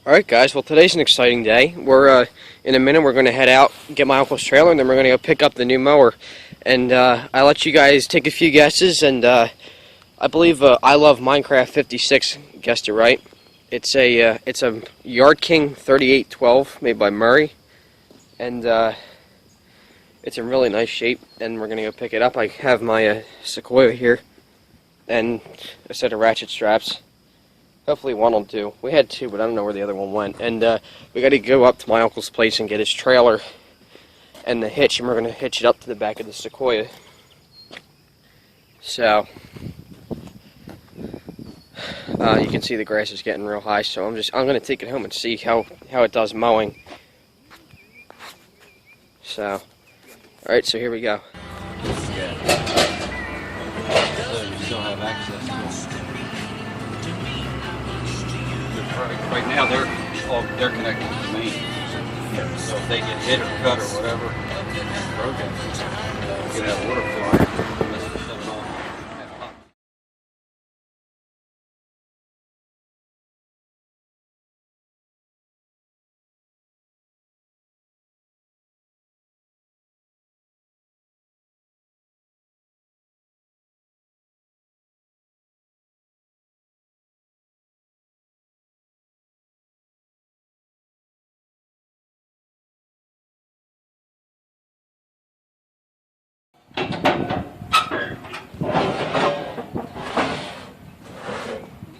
Alright guys, well today's an exciting day. We're in a minute we're going to head out, get my uncle's trailer, and then we're going to go pick up the new mower. And I let you guys take a few guesses, and I believe I Love Minecraft 56 guessed it right. It's a Yard King 3812 made by Murray, and it's in really nice shape, and we're going to go pick it up. I have my Sequoia here, and a set of ratchet straps. Hopefully one will do. We had two, but I don't know where the other one went. And we got to go up to my uncle's place and get his trailer and the hitch, and we're going to hitch it up to the back of the Sequoia. So you can see the grass is getting real high, so I'm going to take it home and see how it does mowing. So, all right, so here we go. Yeah. So you still have access to them. Right now they're connected to the main. Yeah. So if they get hit or cut or whatever, it's broken. You can have water flying unless you shut it off.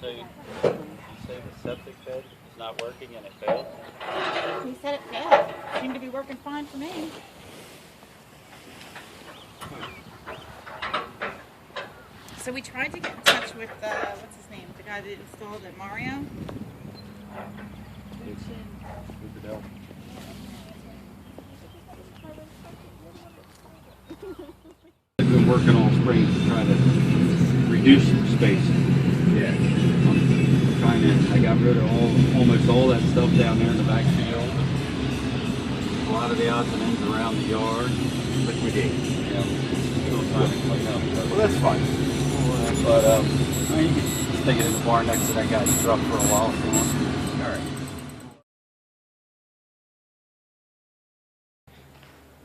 So you say the septic bed is not working and it failed? He said it failed. It seemed to be working fine for me. So we tried to get in touch with, what's his name? The guy that installed it, Mario? They've been working all spring to try to reduce space. Yeah. I got rid of almost all that stuff down there in the backfield. A lot of the odds and ends around the yard. Liquidate. Yeah. Still trying to clean up. Well, that's fine. But I mean, you can stick it in the barn next to that guy's truck for a while if you want. All right.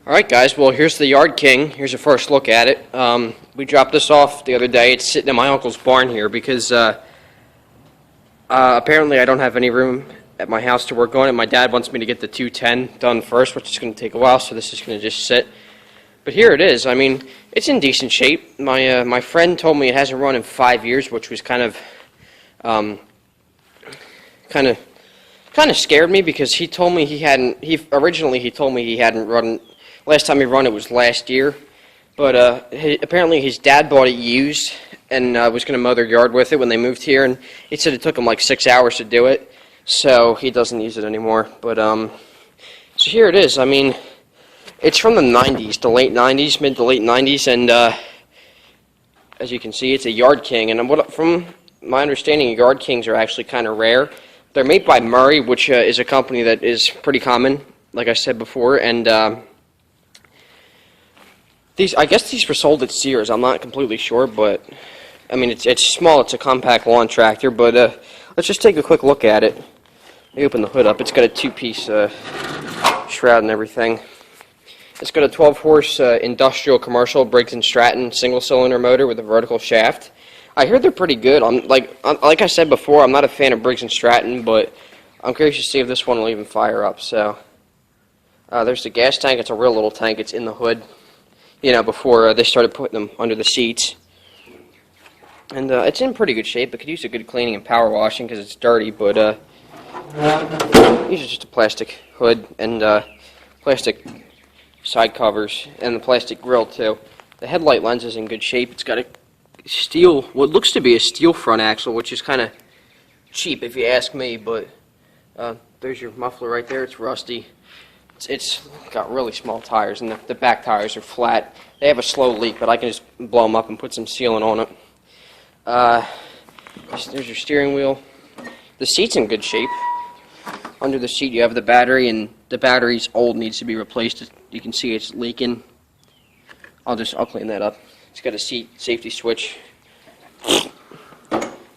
Alright guys, well here's the Yard King. Here's a first look at it. We dropped this off the other day. It's sitting in my uncle's barn here because apparently I don't have any room at my house to work on it. My dad wants me to get the 210 done first, which is going to take a while, so this is going to just sit. But here it is. I mean, it's in decent shape. My friend told me it hasn't run in 5 years, which was kind of scared me because he told me he originally told me he hadn't run. Last time he run it was last year, but apparently his dad bought it used and was going to mow their yard with it when they moved here, and he said it took him like 6 hours to do it, so he doesn't use it anymore. But so here it is. I mean, it's from the 90s, the late 90s, mid to late 90s, and as you can see, it's a Yard King. And from my understanding, Yard Kings are actually kind of rare. They're made by Murray, which is a company that is pretty common, like I said before, and I guess these were sold at Sears. I'm not completely sure, but I mean it's small. It's a compact lawn tractor, but let's just take a quick look at it. Let me open the hood up. It's got a two-piece shroud and everything. It's got a 12-horse industrial commercial Briggs and Stratton single-cylinder motor with a vertical shaft. I hear they're pretty good. Like I said before, I'm not a fan of Briggs and Stratton, but I'm curious to see if this one will even fire up. So there's the gas tank. It's a real little tank. It's in the hood. You know, before they started putting them under the seats. And it's in pretty good shape. It could use a good cleaning and power washing because it's dirty, but usually just a plastic hood and plastic side covers and the plastic grill too. The headlight lens is in good shape. It's got a steel, what looks to be a steel front axle, which is kind of cheap if you ask me, but there's your muffler right there. It's rusty. It's got really small tires, and the back tires are flat. They have a slow leak, but I can just blow them up and put some sealant on it. There's your steering wheel. The seat's in good shape. Under the seat you have the battery, and the battery's old, needs to be replaced. You can see it's leaking. I'll clean that up. It's got a seat safety switch.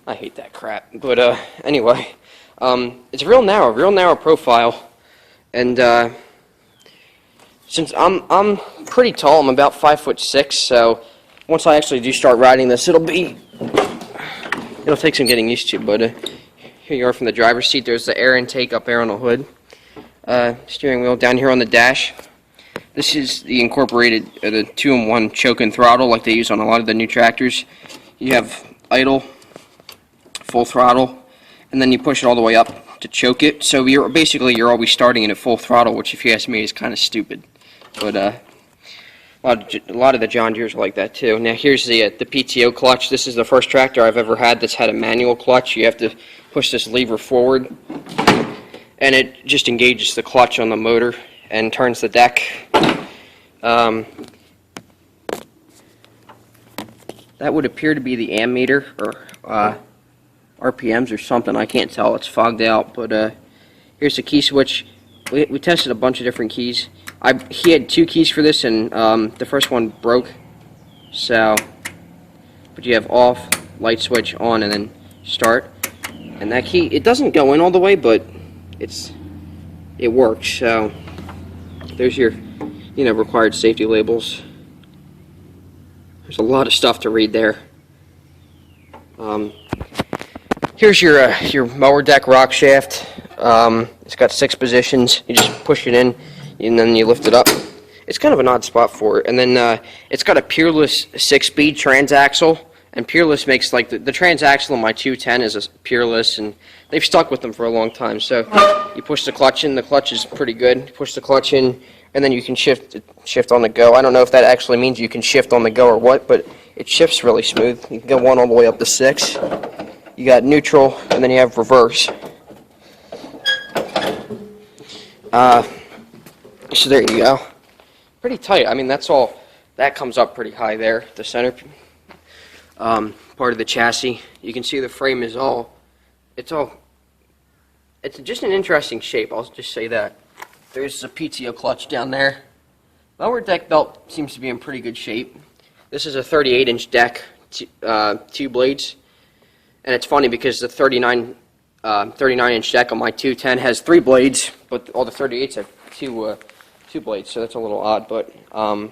I hate that crap. But anyway, It's real narrow profile, and since I'm pretty tall, I'm about 5'6", so once I actually do start riding this, it'll take some getting used to. But here you are from the driver's seat. There's the air intake up there on the hood. Steering wheel down here on the dash. This is the incorporated the 2-in-1 choke and throttle like they use on a lot of the new tractors. You have idle, full throttle, and then you push it all the way up to choke it. So you're always starting it at full throttle, which, if you ask me, is kind of stupid. But a lot of the John Deeres are like that too. Now here's the Pto clutch. This is the first tractor I've ever had that's had a manual clutch. You have to push this lever forward, and it just engages the clutch on the motor and turns the deck. That would appear to be the ammeter or RPMs or something. I can't tell. It's fogged out. But here's the key switch. We tested a bunch of different keys. He had 2 keys for this, and the first one broke. So, but you have off, light switch, on, and then start. And that key, it doesn't go in all the way, but it works. So there's your required safety labels. There's a lot of stuff to read there. Here's your mower deck rock shaft. It's got 6 positions. You just push it in, and then you lift it up. It's kind of an odd spot for it. And then it's got a Peerless 6-speed transaxle. And Peerless makes, like, the transaxle in my 210 is a Peerless, and they've stuck with them for a long time. So you push the clutch in. The clutch is pretty good. You push the clutch in, and then you can shift on the go. I don't know if that actually means you can shift on the go or what, but it shifts really smooth. You can go 1 all the way up to 6. You got neutral, and then you have reverse. So there you go. Pretty tight. I mean, that's all. That comes up pretty high there. The center part of the chassis. You can see the frame is it's just an interesting shape. I'll just say that. There's a Pto clutch down there. Mower deck belt seems to be in pretty good shape. This is a 38-inch deck, 2 blades. And it's funny because the 39-inch deck on my 210 has 3 blades, but all the 38s have 2 blades, so that's a little odd. But go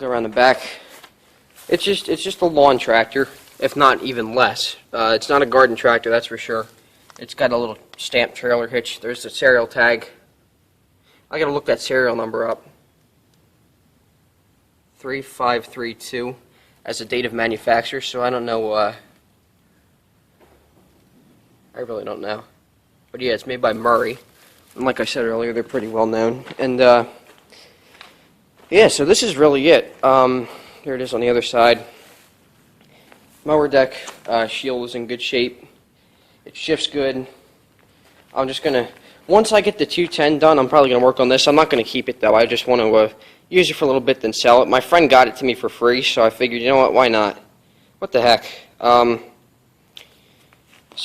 around the back. It's just a lawn tractor, if not even less. It's not a garden tractor, that's for sure. It's got a little stamped trailer hitch. There's the serial tag. I gotta look that serial number up. 3532 as a date of manufacture. So I don't know. I really don't know. But yeah, it's made by Murray. And like I said earlier, they're pretty well known. And yeah, so this is really it. Here it is on the other side. Mower deck shield is in good shape. It shifts good. I'm just gonna, once I get the 210 done, I'm probably gonna work on this. I'm not gonna keep it though. I just want to use it for a little bit, then sell it. My friend got it to me for free, so I figured, you know what, why not? What the heck? So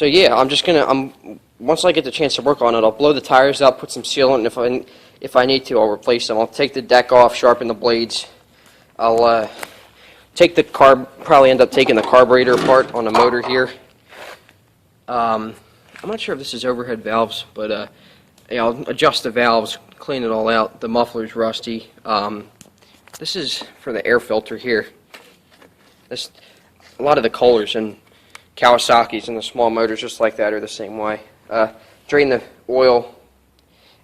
yeah, I'm just gonna, once I get the chance to work on it, I'll blow the tires out, put some sealant, and if I need to, I'll replace them. I'll take the deck off, sharpen the blades. I'll take the probably end up taking the carburetor apart on the motor here. I'm not sure if this is overhead valves, but yeah, I'll adjust the valves, clean it all out. The muffler's rusty. This is for the air filter here. A lot of the Kohlers and Kawasaki's and the small motors just like that are the same way. Drain the oil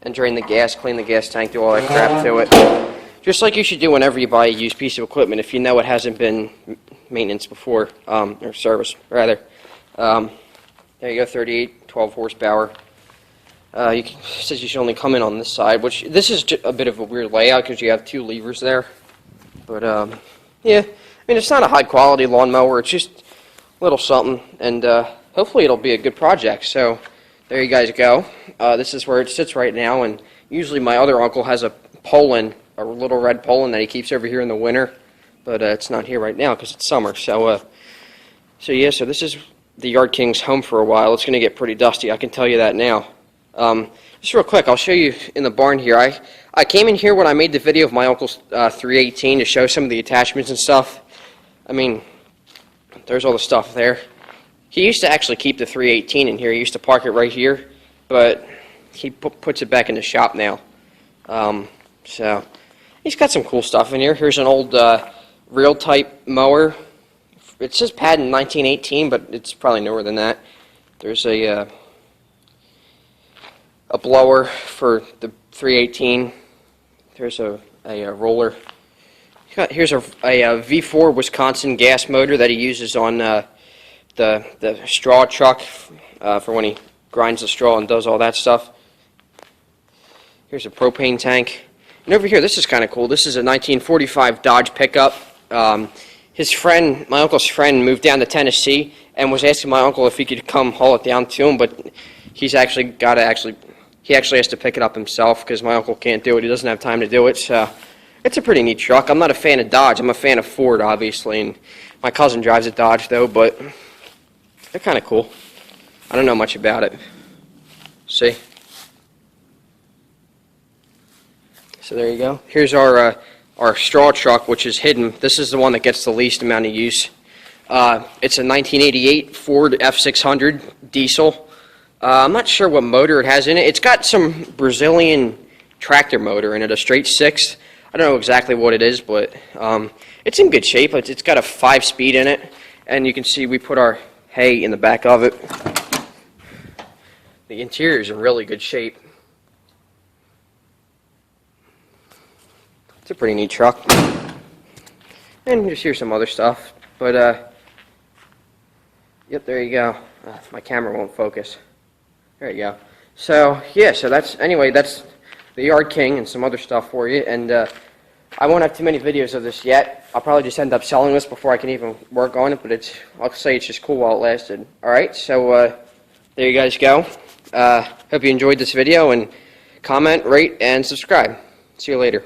and drain the gas, clean the gas tank, do all that crap to it. Just like you should do whenever you buy a used piece of equipment if you know it hasn't been maintenance before, or service, rather. There you go, 38, 12 horsepower. It says you should only come in on this side, which this is a bit of a weird layout because you have 2 levers there. But yeah, I mean, it's not a high-quality lawnmower. It's just a little something, and hopefully it'll be a good project. So there you guys go. This is where it sits right now, and usually my other uncle has a Poland, a little red Poland that he keeps over here in the winter, but it's not here right now because it's summer. So yeah, so this is the Yard King's home for a while. It's going to get pretty dusty, I can tell you that now. Just real quick, I'll show you in the barn here. I came in here when I made the video of my uncle's 318 to show some of the attachments and stuff. I mean, there's all the stuff there. He used to actually keep the 318 in here. He used to park it right here, but he puts it back in the shop now. So he's got some cool stuff in here. Here's an old reel type mower. It says patent 1918, but it's probably newer than that. There's a blower for the 318. There's a roller. Here's a V4 Wisconsin gas motor that he uses on the straw truck for when he grinds the straw and does all that stuff. Here's a propane tank. And over here, this is kind of cool. This is a 1945 Dodge pickup. His friend, my uncle's friend, moved down to Tennessee and was asking my uncle if he could come haul it down to him, but he's actually he actually has to pick it up himself because my uncle can't do it. He doesn't have time to do it. So it's a pretty neat truck. I'm not a fan of Dodge. I'm a fan of Ford, obviously, and my cousin drives a Dodge though, but they're kind of cool. I don't know much about it. See? So there you go. Here's our straw truck, which is hidden. This is the one that gets the least amount of use. It's a 1988 Ford F600 diesel. I'm not sure what motor it has in it. It's got some Brazilian tractor motor in it, a straight 6. I don't know exactly what it is, but it's in good shape. It's got a 5-speed in it, and you can see we put our hay in the back of it. The interior is in really good shape. It's a pretty neat truck. And just here's some other stuff. But, yep, there you go. My camera won't focus. There you go. So, yeah, so that's the Yard King and some other stuff for you. And I won't have too many videos of this yet. I'll probably just end up selling this before I can even work on it, but I'll say it's just cool while it lasted. Alright, so there you guys go. Hope you enjoyed this video, and comment, rate, and subscribe. See you later.